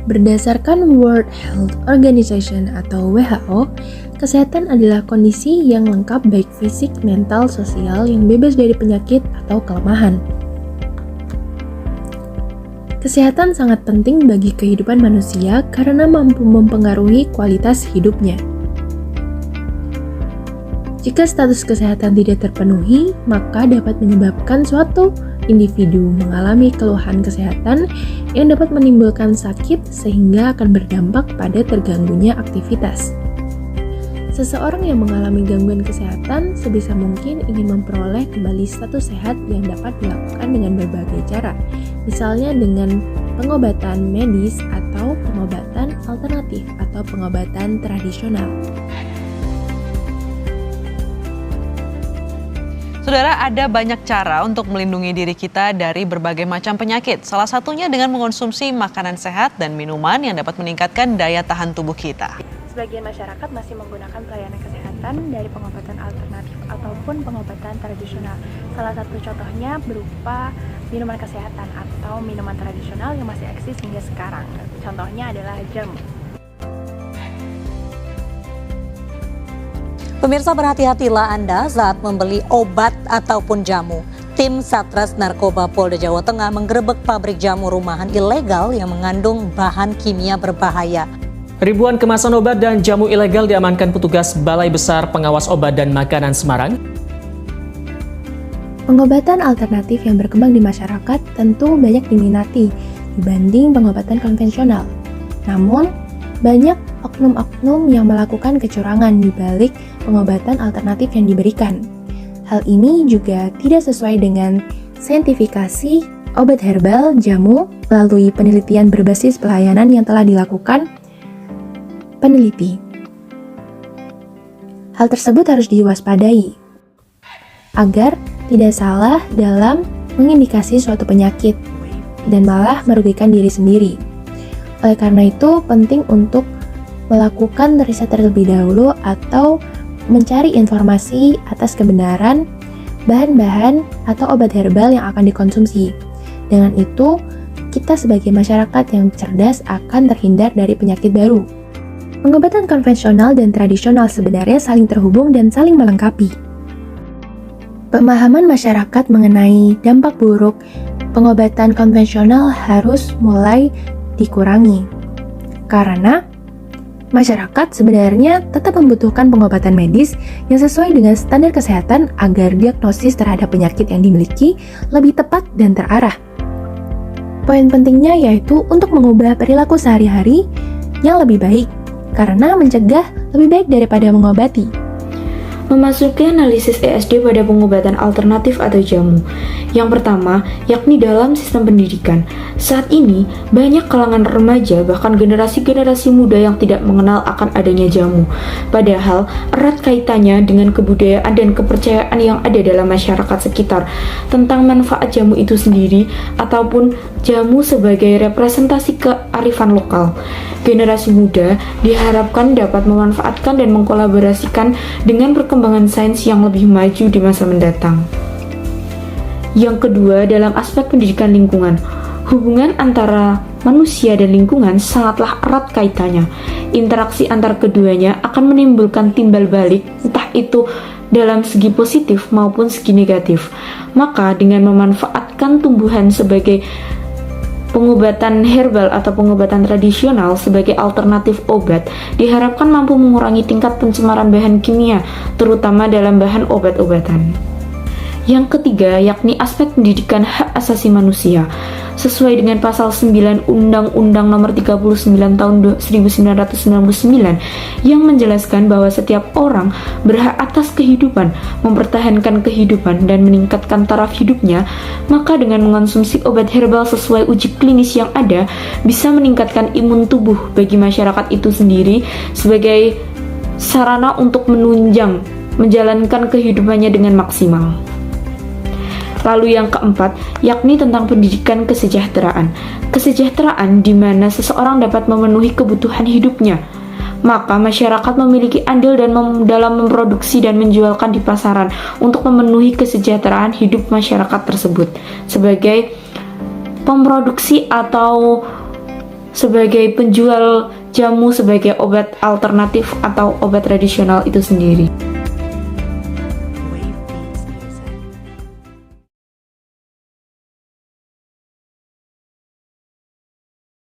Berdasarkan World Health Organization atau WHO, kesehatan adalah kondisi yang lengkap baik fisik, mental, sosial yang bebas dari penyakit atau kelemahan. Kesehatan sangat penting bagi kehidupan manusia karena mampu mempengaruhi kualitas hidupnya. Jika status kesehatan tidak terpenuhi, maka dapat menyebabkan suatu individu mengalami keluhan kesehatan yang dapat menimbulkan sakit sehingga akan berdampak pada terganggunya aktivitas. Seseorang yang mengalami gangguan kesehatan sebisa mungkin ingin memperoleh kembali status sehat yang dapat dilakukan dengan berbagai cara, misalnya dengan pengobatan medis atau pengobatan alternatif atau pengobatan tradisional. Saudara, ada banyak cara untuk melindungi diri kita dari berbagai macam penyakit. Salah satunya dengan mengonsumsi makanan sehat dan minuman yang dapat meningkatkan daya tahan tubuh kita. Sebagian masyarakat masih menggunakan pelayanan kesehatan dari pengobatan alternatif ataupun pengobatan tradisional. Salah satu contohnya berupa minuman kesehatan atau minuman tradisional yang masih eksis hingga sekarang. Contohnya adalah jamu. Pemirsa, berhati-hatilah Anda saat membeli obat ataupun jamu. Tim Satres Narkoba Polda Jawa Tengah menggerebek pabrik jamu rumahan ilegal yang mengandung bahan kimia berbahaya. Ribuan kemasan obat dan jamu ilegal diamankan petugas Balai Besar Pengawas Obat dan Makanan Semarang. Pengobatan alternatif yang berkembang di masyarakat tentu banyak diminati dibanding pengobatan konvensional. Namun, banyak oknum-oknum yang melakukan kecurangan di balik pengobatan alternatif yang diberikan. Hal ini juga tidak sesuai dengan sertifikasi obat herbal jamu melalui penelitian berbasis pelayanan yang telah dilakukan peneliti. Hal tersebut harus diwaspadai agar tidak salah dalam mengindikasi suatu penyakit dan malah merugikan diri sendiri. Oleh karena itu, penting untuk melakukan riset terlebih dahulu atau mencari informasi atas kebenaran bahan-bahan atau obat herbal yang akan dikonsumsi. Dengan itu, kita sebagai masyarakat yang cerdas akan terhindar dari penyakit baru. Pengobatan konvensional dan tradisional sebenarnya saling terhubung dan saling melengkapi. Pemahaman masyarakat mengenai dampak buruk pengobatan konvensional harus mulai dikurangi. Karena masyarakat sebenarnya tetap membutuhkan pengobatan medis yang sesuai dengan standar kesehatan agar diagnosis terhadap penyakit yang dimiliki lebih tepat dan terarah. Poin pentingnya yaitu untuk mengubah perilaku sehari-hari yang lebih baik, karena mencegah lebih baik daripada mengobati. Memasuki analisis ESD pada pengobatan alternatif atau jamu. Yang pertama, yakni dalam sistem pendidikan. Saat ini, banyak kalangan remaja bahkan generasi-generasi muda yang tidak mengenal akan adanya jamu. Padahal, erat kaitannya dengan kebudayaan dan kepercayaan yang ada dalam masyarakat sekitar tentang manfaat jamu itu sendiri ataupun jamu sebagai representasi kearifan lokal. Generasi muda diharapkan dapat memanfaatkan dan mengkolaborasikan dengan perkembangan sains yang lebih maju di masa mendatang. Yang kedua, dalam aspek pendidikan lingkungan, hubungan antara manusia dan lingkungan sangatlah erat kaitannya. Interaksi antar keduanya akan menimbulkan timbal balik, entah itu dalam segi positif maupun segi negatif. Maka dengan memanfaatkan tumbuhan sebagai pengobatan herbal atau pengobatan tradisional sebagai alternatif obat diharapkan mampu mengurangi tingkat pencemaran bahan kimia, terutama dalam bahan obat-obatan. Yang ketiga, yakni aspek pendidikan hak asasi manusia. Sesuai dengan pasal 9 Undang-Undang Nomor 39 Tahun 1999 yang menjelaskan bahwa setiap orang berhak atas kehidupan, mempertahankan kehidupan dan meningkatkan taraf hidupnya, maka dengan mengonsumsi obat herbal sesuai uji klinis yang ada bisa meningkatkan imun tubuh bagi masyarakat itu sendiri sebagai sarana untuk menunjang menjalankan kehidupannya dengan maksimal. Lalu yang keempat, yakni tentang pendidikan kesejahteraan. Kesejahteraan di mana seseorang dapat memenuhi kebutuhan hidupnya. Maka masyarakat memiliki andil dalam memproduksi dan menjualkan di pasaran untuk memenuhi kesejahteraan hidup masyarakat tersebut. Sebagai pemproduksi atau sebagai penjual jamu sebagai obat alternatif atau obat tradisional itu sendiri.